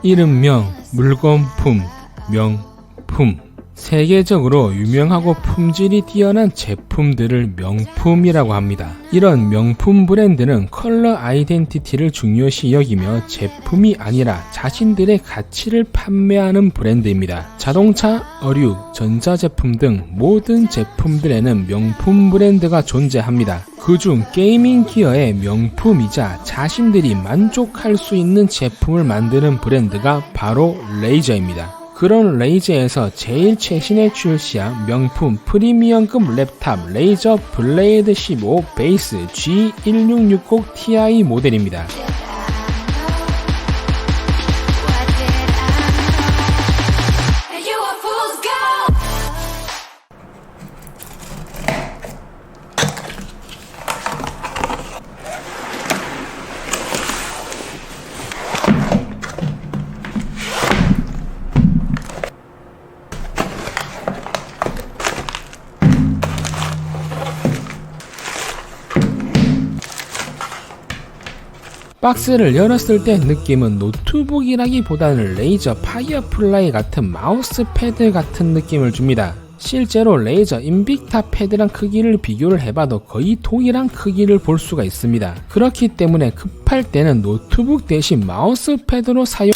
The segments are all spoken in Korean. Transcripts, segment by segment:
이름명, 물건품, 명품. 세계적으로 유명하고 품질이 뛰어난 제품들을 명품이라고 합니다. 이런 명품 브랜드는 컬러 아이덴티티를 중요시 여기며 제품이 아니라 자신들의 가치를 판매하는 브랜드입니다. 자동차, 의류, 전자제품 등 모든 제품들에는 명품 브랜드가 존재합니다. 그중 게이밍 기어의 명품이자 자신들이 만족할 수 있는 제품을 만드는 브랜드가 바로 레이저입니다. 그런 레이저에서 제일 최신에 출시한 명품 프리미엄급 랩탑 레이저 블레이드 15 베이스 G1660 Ti 모델입니다. 박스를 열었을 때 느낌은 노트북이라기보다는 레이저 파이어플라이 같은 마우스 패드 같은 느낌을 줍니다. 실제로 레이저 인빅타 패드랑 크기를 비교를 해봐도 거의 동일한 크기를 볼 수가 있습니다. 그렇기 때문에 급할 때는 노트북 대신 마우스 패드로 사용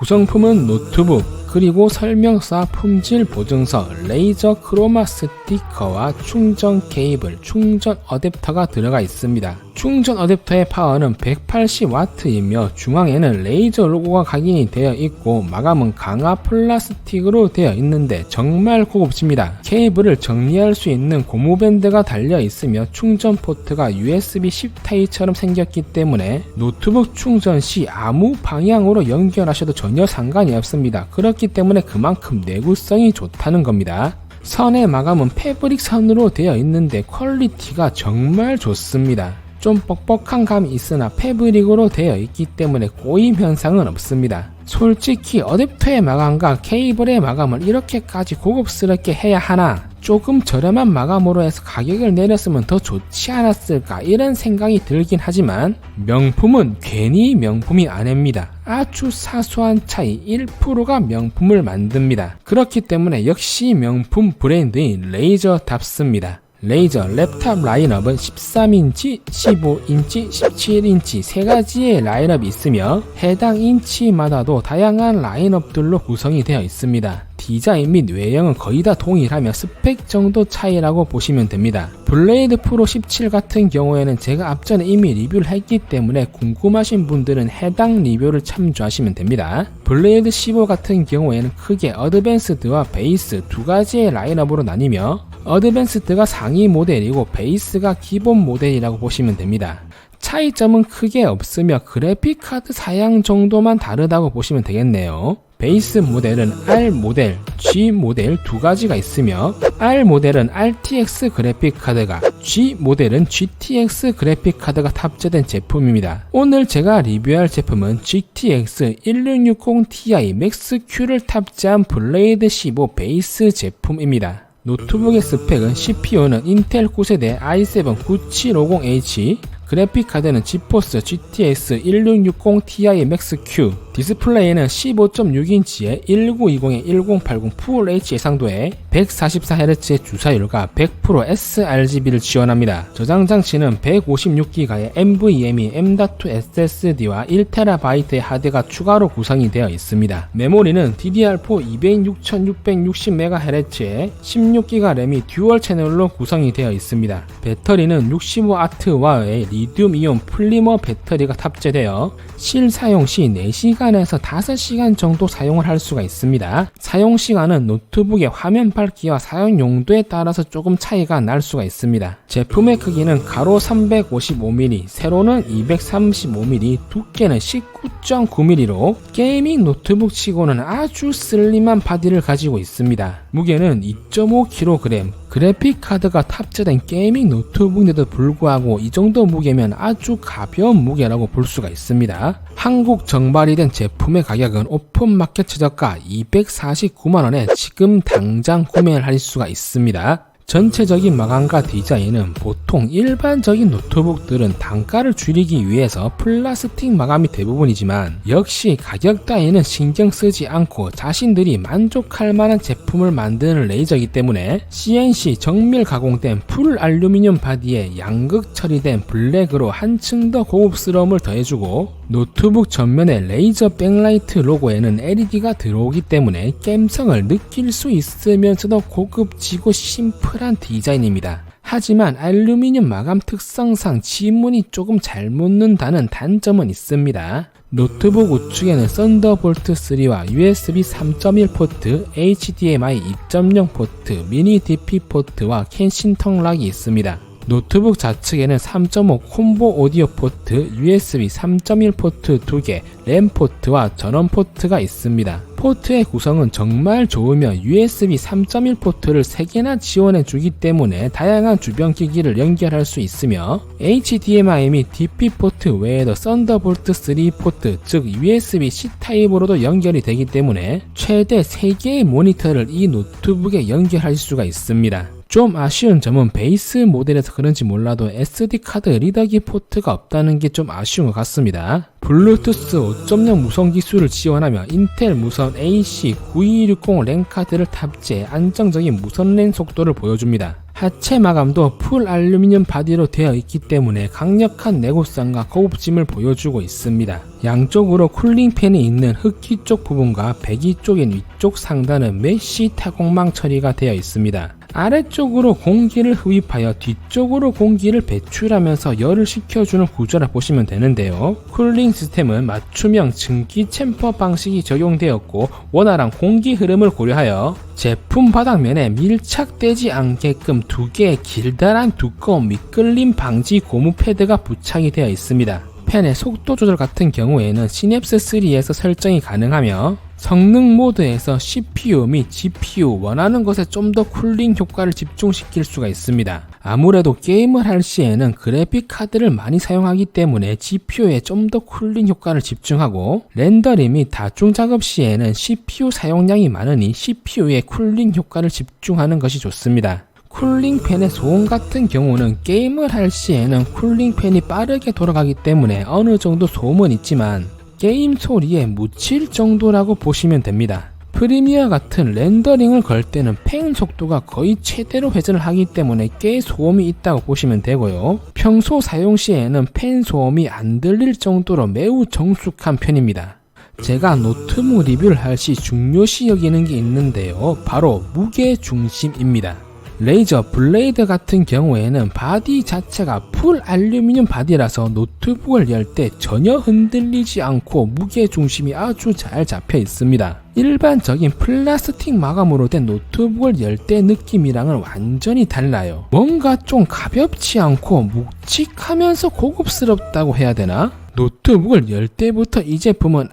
구성품은 노트북, 그리고 설명서, 품질 보증서, 레이저 크로마 스티커와 충전 케이블, 충전 어댑터가 들어가 있습니다. 충전 어댑터의 파워는 180W이며 중앙에는 레이저 로고가 각인이 되어 있고 마감은 강화 플라스틱으로 되어 있는데 정말 고급집니다. 케이블을 정리할 수 있는 고무밴드가 달려 있으며 충전 포트가 USB-C 타입처럼 생겼기 때문에 노트북 충전 시 아무 방향으로 연결하셔도 전혀 상관이 없습니다. 그렇기 때문에 그만큼 내구성이 좋다는 겁니다. 선의 마감은 패브릭 선으로 되어 있는데 퀄리티가 정말 좋습니다. 좀 뻑뻑한 감이 있으나 패브릭으로 되어 있기 때문에 꼬임 현상은 없습니다. 솔직히 어댑터의 마감과 케이블의 마감을 이렇게까지 고급스럽게 해야 하나? 조금 저렴한 마감으로 해서 가격을 내렸으면 더 좋지 않았을까 이런 생각이 들긴 하지만 명품은 괜히 명품이 아닙니다. 아주 사소한 차이 1%가 명품을 만듭니다. 그렇기 때문에 역시 명품 브랜드인 레이저답습니다. 레이저 랩탑 라인업은 13인치, 15인치, 17인치 세 가지의 라인업이 있으며 해당 인치마다도 다양한 라인업들로 구성이 되어 있습니다. 디자인 및 외형은 거의 다 동일하며 스펙 정도 차이라고 보시면 됩니다. 블레이드 프로 17 같은 경우에는 제가 앞전에 이미 리뷰를 했기 때문에 궁금하신 분들은 해당 리뷰를 참조하시면 됩니다. 블레이드 15 같은 경우에는 크게 어드밴스드와 베이스 두 가지의 라인업으로 나뉘며 어드밴스드가 상위 모델이고 베이스가 기본 모델이라고 보시면 됩니다. 차이점은 크게 없으며 그래픽카드 사양 정도만 다르다고 보시면 되겠네요. 베이스 모델은 R 모델, G 모델 두 가지가 있으며 R 모델은 RTX 그래픽카드가, G 모델은 GTX 그래픽카드가 탑재된 제품입니다. 오늘 제가 리뷰할 제품은 GTX 1660 Ti Max Q를 탑재한 블레이드 15 베이스 제품입니다. 노트북의 스펙은 CPU는 인텔 9세대 i7-9750H, 그래픽카드는 지포스 GTX 1660 Ti Max Q, 디스플레이는 15.6인치에 1920-1080 Full HD 해상도에 144Hz의 주사율과 100% sRGB를 지원합니다. 저장 장치는 156GB의 NVMe M.2 SSD와 1TB의 하드가 추가로 구성이 되어 있습니다. 메모리는 DDR4 206,660MHz에 16GB 램이 듀얼 채널로 구성이 되어 있습니다. 배터리는 65W의 리튬 이온 플리머 배터리가 탑재되어 실사용 시 4시간에서 5시간 정도 사용을 할 수가 있습니다. 사용시간은 노트북의 화면 밝기와 사용 용도에 따라서 조금 차이가 날 수가 있습니다. 제품의 크기는 가로 355mm, 세로는 235mm, 두께는 9.9mm로 게이밍 노트북 치고는 아주 슬림한 바디를 가지고 있습니다. 무게는 2.5kg, 그래픽 카드가 탑재된 게이밍 노트북인데도 불구하고 이 정도 무게면 아주 가벼운 무게라고 볼 수가 있습니다. 한국 정발이 된 제품의 가격은 오픈마켓 최저가 249만원에 지금 당장 구매를 할 수가 있습니다. 전체적인 마감과 디자인은 보통 일반적인 노트북들은 단가를 줄이기 위해서 플라스틱 마감이 대부분이지만 역시 가격 따위는 신경 쓰지 않고 자신들이 만족할 만한 제품을 만드는 레이저이기 때문에 CNC 정밀 가공된 풀 알루미늄 바디에 양극 처리된 블랙으로 한층 더 고급스러움을 더해주고 노트북 전면에 레이저 백라이트 로고에는 LED가 들어오기 때문에 갬성을 느낄 수 있으면서도 고급지고 심플한 디자인입니다. 하지만 알루미늄 마감 특성상 지문이 조금 잘 묻는다는 단점은 있습니다. 노트북 우측에는 썬더볼트 3와 USB 3.1 포트, HDMI 2.0 포트, 미니 DP 포트와 캔싱턴 락이 있습니다. 노트북 좌측에는 3.5 콤보 오디오 포트, USB 3.1 포트 2개, 램 포트와 전원 포트가 있습니다. 포트의 구성은 정말 좋으며 USB 3.1 포트를 3개나 지원해 주기 때문에 다양한 주변 기기를 연결할 수 있으며 HDMI 및 DP 포트 외에도 썬더볼트 3 포트, 즉 USB-C 타입으로도 연결이 되기 때문에 최대 3개의 모니터를 이 노트북에 연결할 수가 있습니다. 좀 아쉬운 점은 베이스 모델에서 그런지 몰라도 SD카드 리더기 포트가 없다는 게 좀 아쉬운 것 같습니다. 블루투스 5.0 무선 기술을 지원하며 인텔 무선 AC9260 랜 카드를 탑재해 안정적인 무선 랜 속도를 보여줍니다. 하체 마감도 풀 알루미늄 바디로 되어 있기 때문에 강력한 내구성과 고급짐을 보여주고 있습니다. 양쪽으로 쿨링팬이 있는 흡기 쪽 부분과 배기 쪽인 위쪽 상단은 메쉬 타공망 처리가 되어 있습니다. 아래쪽으로 공기를 흡입하여 뒤쪽으로 공기를 배출하면서 열을 식혀주는 구조라 보시면 되는데요. 쿨링 시스템은 맞춤형 증기 챔퍼 방식이 적용되었고 원활한 공기 흐름을 고려하여 제품 바닥면에 밀착되지 않게끔 2개의 길다란 두꺼운 미끌림 방지 고무 패드가 부착이 되어 있습니다. 펜의 속도 조절 같은 경우에는 시냅스 3에서 설정이 가능하며 성능 모드에서 CPU 및 GPU 원하는 것에 좀 더 쿨링 효과를 집중시킬 수가 있습니다. 아무래도 게임을 할 시에는 그래픽 카드를 많이 사용하기 때문에 GPU에 좀 더 쿨링 효과를 집중하고 렌더링 및 다중 작업 시에는 CPU 사용량이 많으니 CPU에 쿨링 효과를 집중하는 것이 좋습니다. 쿨링팬의 소음 같은 경우는 게임을 할 시에는 쿨링팬이 빠르게 돌아가기 때문에 어느 정도 소음은 있지만 게임 소리에 묻힐 정도라고 보시면 됩니다. 프리미어 같은 렌더링을 걸 때는 팬 속도가 거의 최대로 회전을 하기 때문에 꽤 소음이 있다고 보시면 되고요. 평소 사용 시에는 팬 소음이 안 들릴 정도로 매우 정숙한 편입니다. 제가 노트북 리뷰를 할 시 중요시 여기는 게 있는데요. 바로 무게 중심입니다. 레이저 블레이드 같은 경우에는 바디 자체가 풀 알루미늄 바디라서 노트북을 열 때 전혀 흔들리지 않고 무게 중심이 아주 잘 잡혀 있습니다. 일반적인 플라스틱 마감으로 된 노트북을 열 때 느낌이랑은 완전히 달라요. 뭔가 좀 가볍지 않고 묵직하면서 고급스럽다고 해야 되나? 노트북을 열 때부터 이 제품은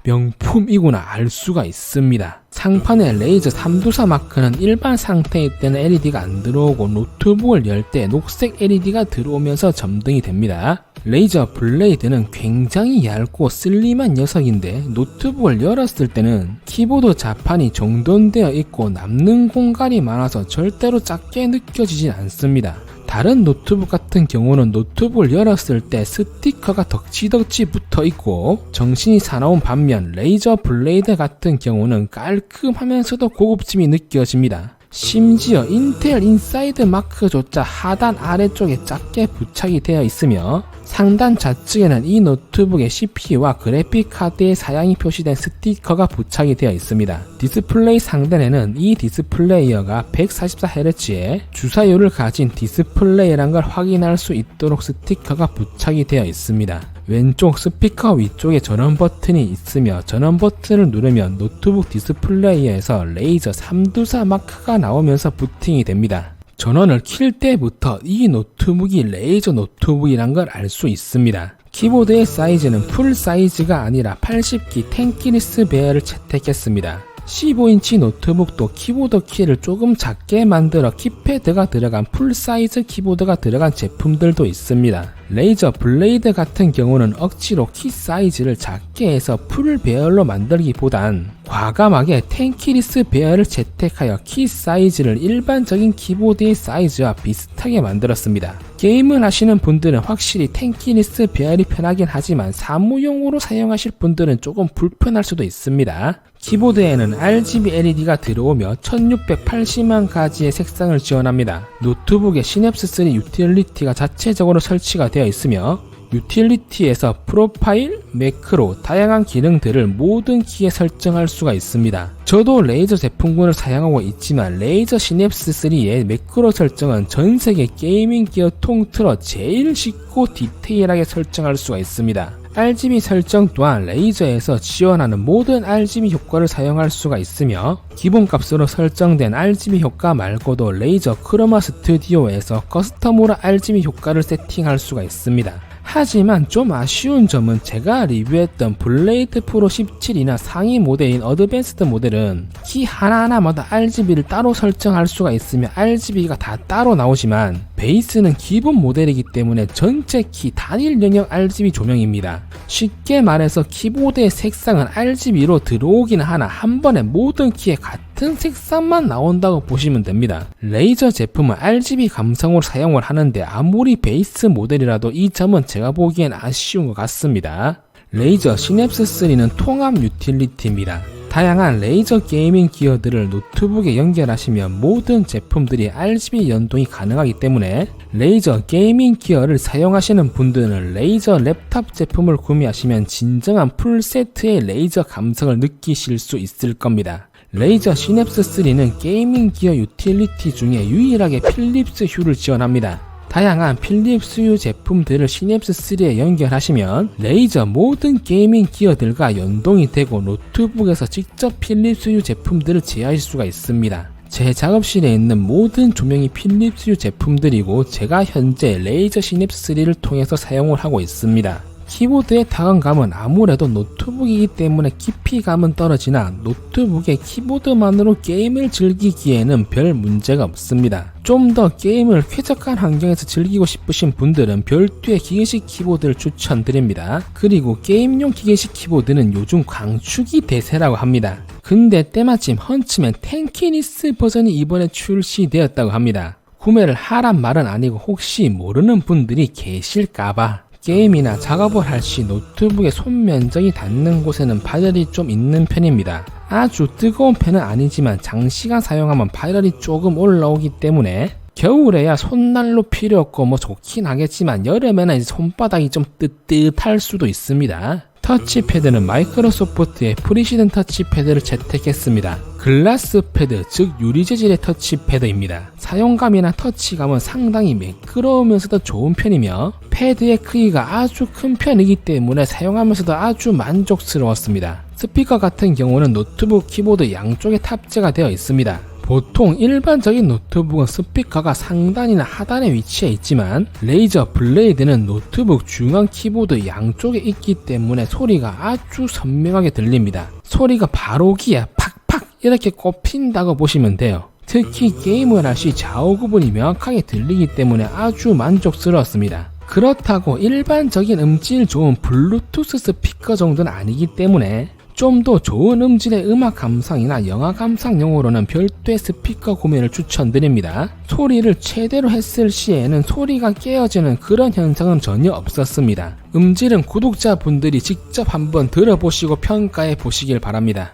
명품이구나 알 수가 있습니다. 상판의 레이저 324 마크는 일반 상태일 때는 LED가 안 들어오고 노트북을 열 때 녹색 LED가 들어오면서 점등이 됩니다. 레이저 블레이드는 굉장히 얇고 슬림한 녀석인데 노트북을 열었을 때는 키보드 자판이 정돈되어 있고 남는 공간이 많아서 절대로 작게 느껴지진 않습니다. 다른 노트북 같은 경우는 노트북을 열었을 때 스티커가 덕지덕지 붙어 있고 정신이 사나운 반면 레이저 블레이드 같은 경우는 깔끔하면서도 고급짐이 느껴집니다. 심지어 인텔 인사이드 마크조차 하단 아래쪽에 작게 부착이 되어 있으며 상단 좌측에는 이 노트북의 CPU와 그래픽 카드의 사양이 표시된 스티커가 부착이 되어 있습니다. 디스플레이 상단에는 이 디스플레이어가 144Hz의 주사율을 가진 디스플레이란 걸 확인할 수 있도록 스티커가 부착이 되어 있습니다. 왼쪽 스피커 위쪽에 전원 버튼이 있으며 전원 버튼을 누르면 노트북 디스플레이에서 레이저 324 마크가 나오면서 부팅이 됩니다. 전원을 킬 때부터 이 노트북이 레이저 노트북이란 걸 알 수 있습니다. 키보드의 사이즈는 풀 사이즈가 아니라 80키 10키리스 배열을 채택했습니다. 15인치 노트북도 키보드 키를 조금 작게 만들어 키패드가 들어간 풀사이즈 키보드가 들어간 제품들도 있습니다. 레이저 블레이드 같은 경우는 억지로 키 사이즈를 작게 해서 풀 배열로 만들기보단 과감하게 10키리스 배열을 채택하여 키 사이즈를 일반적인 키보드의 사이즈와 비슷하게 만들었습니다. 게임을 하시는 분들은 확실히 10키리스 배열이 편하긴 하지만 사무용으로 사용하실 분들은 조금 불편할 수도 있습니다. 키보드에는 RGB LED가 들어오며 1680만 가지의 색상을 지원합니다. 노트북에 시냅스 3 유틸리티가 자체적으로 설치가 되어 있으며 유틸리티에서 프로파일, 매크로, 다양한 기능들을 모든 키에 설정할 수가 있습니다. 저도 레이저 제품군을 사용하고 있지만 레이저 시냅스 3의 매크로 설정은 전세계 게이밍 기어 통틀어 제일 쉽고 디테일하게 설정할 수가 있습니다. RGB 설정 또한 레이저에서 지원하는 모든 RGB 효과를 사용할 수가 있으며 기본값으로 설정된 RGB 효과 말고도 레이저 크로마 스튜디오에서 커스텀으로 RGB 효과를 세팅할 수가 있습니다. 하지만 좀 아쉬운 점은 제가 리뷰했던 블레이드 프로 17이나 상위 모델인 어드밴스드 모델은 키 하나하나마다 RGB를 따로 설정할 수가 있으며 RGB가 다 따로 나오지만 베이스는 기본 모델이기 때문에 전체 키 단일 영역 RGB 조명입니다. 쉽게 말해서 키보드의 색상은 RGB로 들어오기는 하나 한 번에 모든 키에 같은 색상만 나온다고 보시면 됩니다. 레이저 제품은 RGB 감성으로 사용을 하는데 아무리 베이스 모델이라도 이 점은 제가 보기엔 아쉬운 것 같습니다. 레이저 시냅스 3는 통합 유틸리티입니다. 다양한 레이저 게이밍 기어들을 노트북에 연결하시면 모든 제품들이 RGB 연동이 가능하기 때문에 레이저 게이밍 기어를 사용하시는 분들은 레이저 랩탑 제품을 구매하시면 진정한 풀세트의 레이저 감성을 느끼실 수 있을 겁니다. 레이저 시냅스 3는 게이밍 기어 유틸리티 중에 유일하게 필립스 휴를 지원합니다. 다양한 필립스 휴 제품들을 시냅스 3에 연결하시면 레이저 모든 게이밍 기어들과 연동이 되고 노트북에서 직접 필립스 휴 제품들을 제어하실 수가 있습니다. 제 작업실에 있는 모든 조명이 필립스 휴 제품들이고 제가 현재 레이저 시냅스 3를 통해서 사용을 하고 있습니다. 키보드의 다운감은 아무래도 노트북이기 때문에 깊이감은 떨어지나 노트북의 키보드만으로 게임을 즐기기에는 별 문제가 없습니다. 좀 더 게임을 쾌적한 환경에서 즐기고 싶으신 분들은 별도의 기계식 키보드를 추천드립니다. 그리고 게임용 기계식 키보드는 요즘 광축이 대세라고 합니다. 근데 때마침 헌츠맨 10키리스 버전이 이번에 출시되었다고 합니다. 구매를 하란 말은 아니고 혹시 모르는 분들이 계실까봐 게임이나 작업을 할 시 노트북의 손 면적이 닿는 곳에는 발열이 좀 있는 편입니다. 아주 뜨거운 편은 아니지만 장시간 사용하면 발열이 조금 올라오기 때문에 겨울에야 손난로 필요 없고 뭐 좋긴 하겠지만 여름에는 손바닥이 좀 뜨뜻할 수도 있습니다. 터치패드는 마이크로소프트의 프리시즌 터치패드를 채택했습니다. 글라스 패드, 즉 유리 재질의 터치패드입니다. 사용감이나 터치감은 상당히 매끄러우면서도 좋은 편이며 패드의 크기가 아주 큰 편이기 때문에 사용하면서도 아주 만족스러웠습니다. 스피커 같은 경우는 노트북 키보드 양쪽에 탑재가 되어 있습니다. 보통 일반적인 노트북은 스피커가 상단이나 하단에 위치해 있지만 레이저 블레이드는 노트북 중앙 키보드 양쪽에 있기 때문에 소리가 아주 선명하게 들립니다. 소리가 바로 귀에 팍팍 이렇게 꼽힌다고 보시면 돼요. 특히 게임을 할 시 좌우 구분이 명확하게 들리기 때문에 아주 만족스러웠습니다. 그렇다고 일반적인 음질 좋은 블루투스 스피커 정도는 아니기 때문에 좀 더 좋은 음질의 음악 감상이나 영화 감상용으로는 별도의 스피커 구매를 추천드립니다. 소리를 최대로 했을 시에는 소리가 깨어지는 그런 현상은 전혀 없었습니다. 음질은 구독자분들이 직접 한번 들어보시고 평가해 보시길 바랍니다.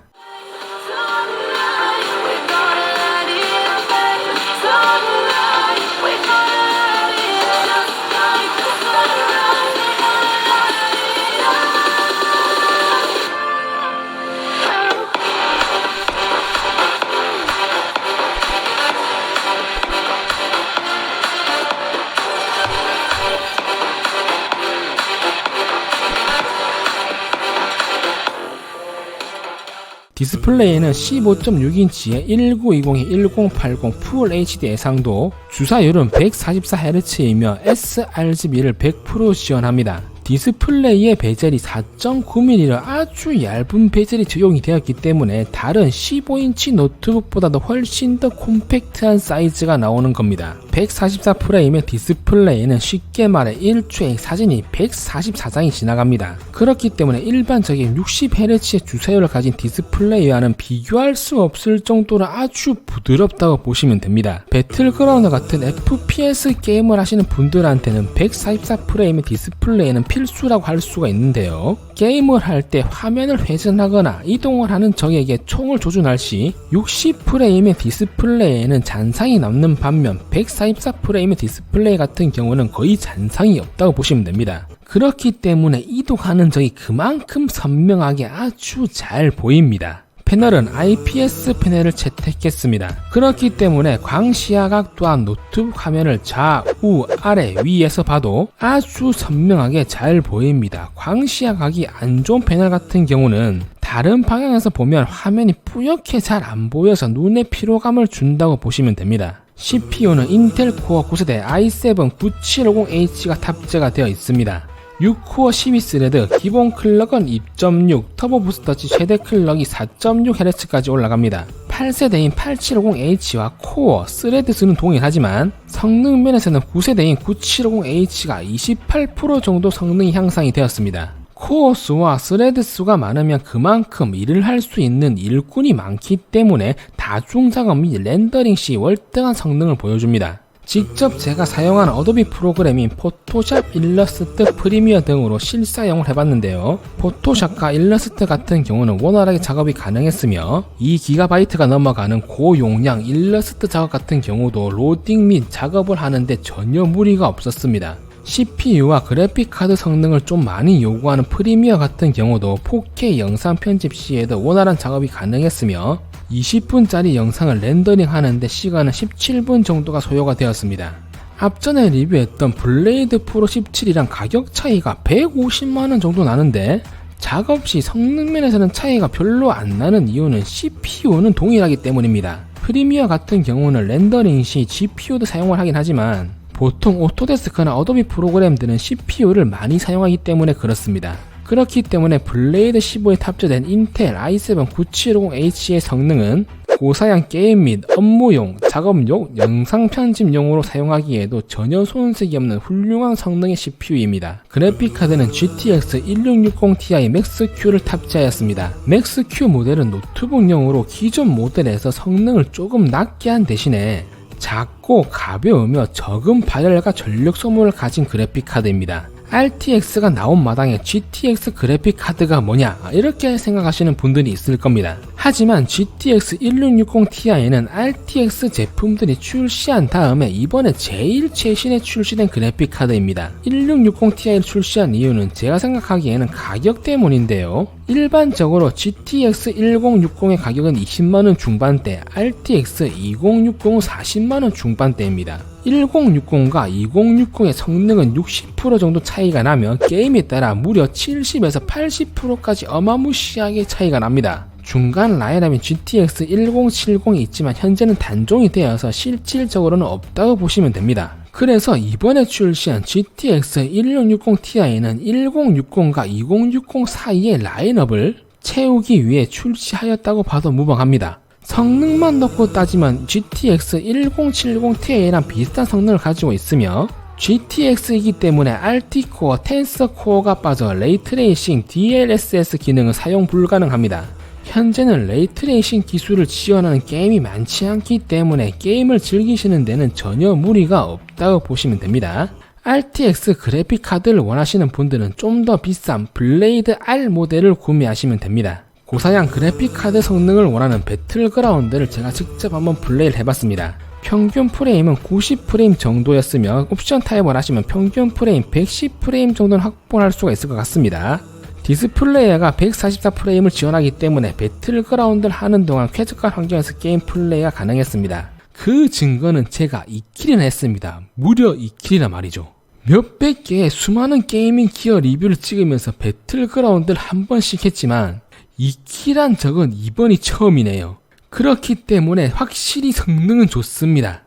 디스플레이는 15.6인치의 1920x1080 풀 HD 해상도, 주사율은 144Hz이며 sRGB를 100% 지원합니다. 디스플레이의 베젤이 4.9mm로 아주 얇은 베젤이 적용이 되었기 때문에 다른 15인치 노트북보다도 훨씬 더 콤팩트한 사이즈가 나오는 겁니다. 144프레임의 디스플레이는 쉽게 말해 1초에 사진이 144장이 지나갑니다. 그렇기 때문에 일반적인 60Hz의 주사율을 가진 디스플레이와는 비교할 수 없을 정도로 아주 부드럽다고 보시면 됩니다. 배틀그라운드 같은 FPS 게임을 하시는 분들한테는 144프레임의 디스플레이는 필수라고 할 수가 있는데요. 게임을 할 때 화면을 회전하거나 이동을 하는 적에게 총을 조준할 시 60프레임의 디스플레이에는 잔상이 남는 반면 144프레임의 디스플레이 같은 경우는 거의 잔상이 없다고 보시면 됩니다. 그렇기 때문에 이동하는 적이 그만큼 선명하게 아주 잘 보입니다. 패널은 IPS 패널을 채택했습니다. 그렇기 때문에 광시야각 또한 노트북 화면을 좌우 아래 위에서 봐도 아주 선명하게 잘 보입니다. 광시야각이 안 좋은 패널 같은 경우는 다른 방향에서 보면 화면이 뿌옇게 잘 안 보여서 눈에 피로감을 준다고 보시면 됩니다. CPU는 인텔 코어 9세대 i7 9750H가 탑재가 되어 있습니다. 6코어 12스레드, 기본 클럭은 2.6, 터보 부스터치 최대 클럭이 4.6Hz까지 올라갑니다. 8세대인 8750H와 코어, 스레드 수는 동일하지만 성능 면에서는 9세대인 9750H가 28% 정도 성능이 향상이 되었습니다. 코어 수와 스레드 수가 많으면 그만큼 일을 할 수 있는 일꾼이 많기 때문에 다중작업 및 렌더링 시 월등한 성능을 보여줍니다. 직접 제가 사용하는 어도비 프로그램인 포토샵, 일러스트, 프리미어 등으로 실사용을 해봤는데요. 포토샵과 일러스트 같은 경우는 원활하게 작업이 가능했으며 2GB가 넘어가는 고용량 일러스트 작업 같은 경우도 로딩 및 작업을 하는데 전혀 무리가 없었습니다. CPU와 그래픽카드 성능을 좀 많이 요구하는 프리미어 같은 경우도 4K 영상 편집 시에도 원활한 작업이 가능했으며 20분짜리 영상을 렌더링 하는데 시간은 17분 정도가 소요가 되었습니다. 앞전에 리뷰했던 블레이드 프로 17이랑 가격 차이가 150만원 정도 나는데 작업 시 성능 면에서는 차이가 별로 안 나는 이유는 CPU는 동일하기 때문입니다. 프리미어 같은 경우는 렌더링 시 GPU도 사용을 하긴 하지만 보통 오토데스크나 어도비 프로그램들은 CPU를 많이 사용하기 때문에 그렇습니다. 그렇기 때문에 블레이드 15에 탑재된 인텔 i7 9750H의 성능은 고사양 게임 및 업무용, 작업용, 영상 편집용으로 사용하기에도 전혀 손색이 없는 훌륭한 성능의 CPU입니다. 그래픽카드는 GTX 1660ti 맥스Q를 탑재하였습니다. 맥스Q 모델은 노트북용으로 기존 모델에서 성능을 조금 낮게 한 대신에 작고 가벼우며 적은 발열과 전력 소모를 가진 그래픽카드입니다. RTX가 나온 마당에 GTX 그래픽카드가 뭐냐 이렇게 생각하시는 분들이 있을 겁니다. 하지만 GTX 1660ti는 RTX 제품들이 출시한 다음에 이번에 제일 최신에 출시된 그래픽카드입니다. 1660ti를 출시한 이유는 제가 생각하기에는 가격 때문인데요. 일반적으로 GTX 1060의 가격은 20만원 중반대, RTX 2060은 40만원 중반대입니다. 1060과 2060의 성능은 60% 정도 차이가 나며 게임에 따라 무려 70에서 80%까지 어마무시하게 차이가 납니다. 중간 라인업인 GTX 1070이 있지만 현재는 단종이 되어서 실질적으로는 없다고 보시면 됩니다. 그래서 이번에 출시한 GTX 1660ti는 1060과 2060 사이의 라인업을 채우기 위해 출시하였다고 봐도 무방합니다. 성능만 놓고 따지면 GTX 1070ti랑 비슷한 성능을 가지고 있으며 GTX이기 때문에 RT코어, 텐서코어가 빠져 레이트레이싱, DLSS 기능은 사용 불가능합니다. 현재는 레이트레이싱 기술을 지원하는 게임이 많지 않기 때문에 게임을 즐기시는 데는 전혀 무리가 없다고 보시면 됩니다. RTX 그래픽카드를 원하시는 분들은 좀 더 비싼 블레이드 R 모델을 구매하시면 됩니다. 고사양 그래픽카드 성능을 원하는 배틀그라운드를 제가 직접 한번 플레이를 해봤습니다. 평균 프레임은 90프레임 정도였으며 옵션 타입을 하시면 평균 프레임 110프레임 정도는 확보할 수가 있을 것 같습니다. 디스플레이어가 144프레임을 지원하기 때문에 배틀그라운드를 하는 동안 쾌적한 환경에서 게임 플레이가 가능했습니다. 그 증거는 제가 2킬이나 했습니다. 무려 2킬이나 말이죠. 몇백 개의 수많은 게이밍 기어 리뷰를 찍으면서 배틀그라운드를 한 번씩 했지만 2킬한 적은 이번이 처음이네요. 그렇기 때문에 확실히 성능은 좋습니다.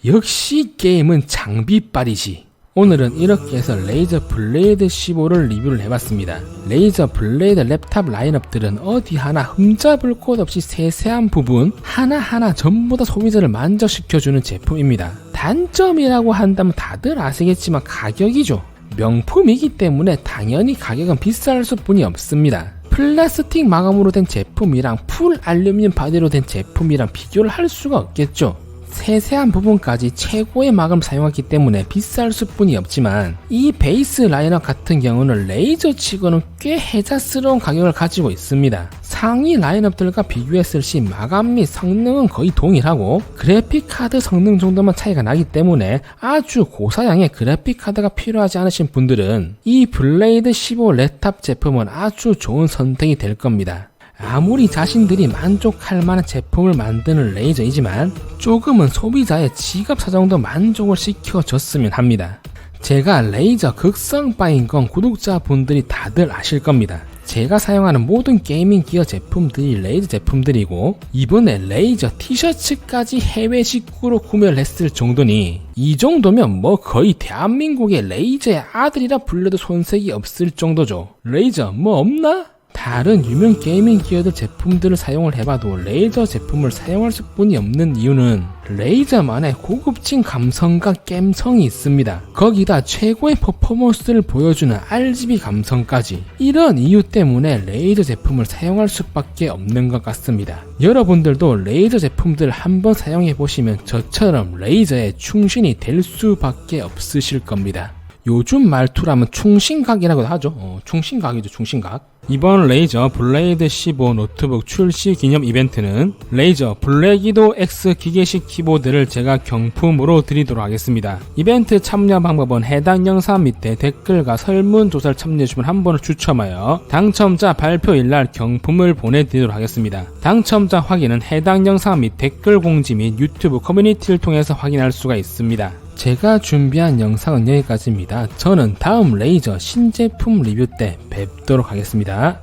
역시 게임은 장비빨이지. 오늘은 이렇게 해서 레이저 블레이드 15를 리뷰를 해봤습니다. 레이저 블레이드 랩탑 라인업들은 어디 하나 흠잡을 곳 없이 세세한 부분 하나하나 전부 다 소비자를 만족시켜주는 제품입니다. 단점이라고 한다면 다들 아시겠지만 가격이죠. 명품이기 때문에 당연히 가격은 비쌀 수뿐이 없습니다. 플라스틱 마감으로 된 제품이랑 풀 알루미늄 바디로 된 제품이랑 비교를 할 수가 없겠죠. 세세한 부분까지 최고의 마감을 사용했기 때문에 비쌀 수뿐이 없지만 이 베이스 라인업 같은 경우는 레이저 치고는 꽤 혜자스러운 가격을 가지고 있습니다. 상위 라인업들과 비교했을 시 마감 및 성능은 거의 동일하고 그래픽카드 성능 정도만 차이가 나기 때문에 아주 고사양의 그래픽카드가 필요하지 않으신 분들은 이 블레이드 15 랩탑 제품은 아주 좋은 선택이 될 겁니다. 아무리 자신들이 만족할 만한 제품을 만드는 레이저이지만 조금은 소비자의 지갑 사정도 만족을 시켜줬으면 합니다. 제가 레이저 극성빠인 건 구독자분들이 다들 아실 겁니다. 제가 사용하는 모든 게이밍 기어 제품들이 레이저 제품들이고 이번에 레이저 티셔츠까지 해외 직구로 구매를 했을 정도니 이 정도면 뭐 거의 대한민국의 레이저의 아들이라 불려도 손색이 없을 정도죠. 레이저 뭐 없나? 다른 유명 게이밍 기어들 제품들을 사용을 해봐도 레이저 제품을 사용할 수뿐이 없는 이유는 레이저만의 고급진 감성과 갬성이 있습니다. 거기다 최고의 퍼포먼스를 보여주는 RGB 감성까지. 이런 이유 때문에 레이저 제품을 사용할 수밖에 없는 것 같습니다. 여러분들도 레이저 제품들 한번 사용해보시면 저처럼 레이저에 충신이 될 수밖에 없으실 겁니다. 요즘 말투라면 충신각이라고도 하죠. 충신각이죠, 충신각. 이번 레이저 블레이드 15 노트북 출시 기념 이벤트는 레이저 블랙위도우 X 기계식 키보드를 제가 경품으로 드리도록 하겠습니다. 이벤트 참여 방법은 해당 영상 밑에 댓글과 설문조사를 참여해주면 한 번을 추첨하여 당첨자 발표일날 경품을 보내드리도록 하겠습니다. 당첨자 확인은 해당 영상 밑 댓글 공지 및 유튜브 커뮤니티를 통해서 확인할 수가 있습니다. 제가 준비한 영상은 여기까지입니다. 저는 다음 레이저 신제품 리뷰 때 뵙도록 하겠습니다.